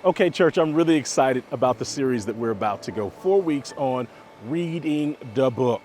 Okay, church, I'm really excited about the series that we're about to go. 4 weeks on reading the book.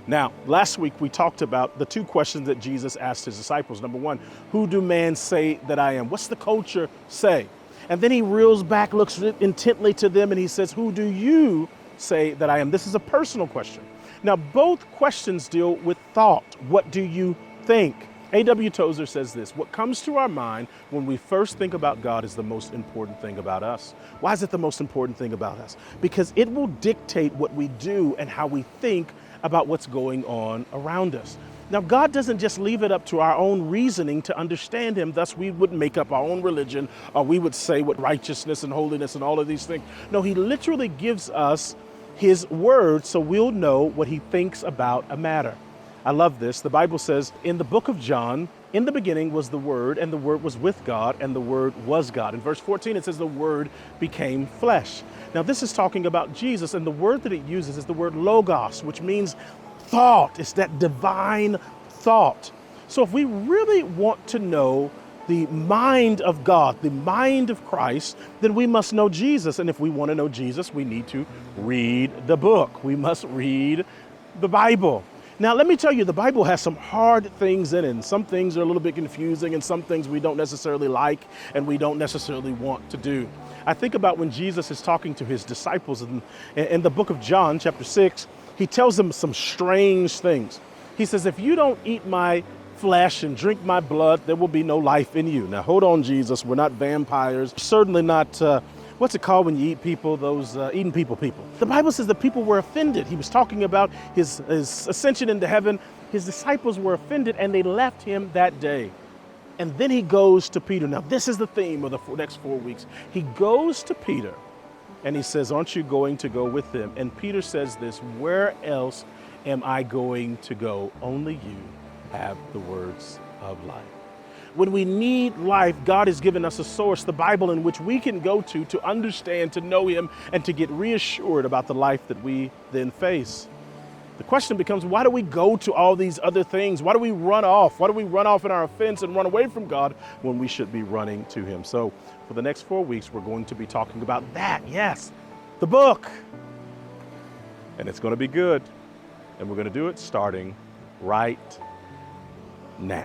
Now, last week we talked about the two questions that Jesus asked his disciples. Number one, who do men say that I am? What's the culture say? And then he reels back, looks intently to them, and he says, who do you say that I am? This is a personal question. Now, both questions deal with thought. What do you think? A.W. Tozer says this: what comes to our mind when we first think about God is the most important thing about us. Why is it the most important thing about us? Because it will dictate what we do and how we think about what's going on around us. Now, God doesn't just leave it up to our own reasoning to understand him. Thus, we would make up our own religion, or we would say what righteousness and holiness and all of these things. No, he literally gives us his word so we'll know what he thinks about a matter. I love this. The Bible says in the book of John, in the beginning was the Word, and the Word was with God, and the Word was God. In verse 14, it says the Word became flesh. Now, this is talking about Jesus, and the word that it uses is the word logos, which means thought. It's that divine thought. So if we really want to know the mind of God, the mind of Christ, then we must know Jesus. And if we want to know Jesus, we need to read the book. We must read the Bible. Now, let me tell you, the Bible has some hard things in it, and some things are a little bit confusing, and some things we don't necessarily like and we don't necessarily want to do. I think about when Jesus is talking to his disciples in the book of John, chapter 6, he tells them some strange things. He says, if you don't eat my flesh and drink my blood, there will be no life in you. Now, hold on, Jesus, we're not vampires, certainly not what's it called when you eat people, those eating people? The Bible says that people were offended. He was talking about his ascension into heaven. His disciples were offended and they left him that day. And then he goes to Peter. Now, this is the theme of the next 4 weeks. He goes to Peter and he says, aren't you going to go with them? And Peter says this: where else am I going to go? Only you have the words of life. When we need life, God has given us a source, the Bible, in which we can go to understand, to know him, and to get reassured about the life that we then face. The question becomes, why do we go to all these other things? Why do we run off? Why do we run off in our offense and run away from God when we should be running to him? So for the next 4 weeks, we're going to be talking about that. Yes, the book. And it's going to be good. And we're going to do it starting right now.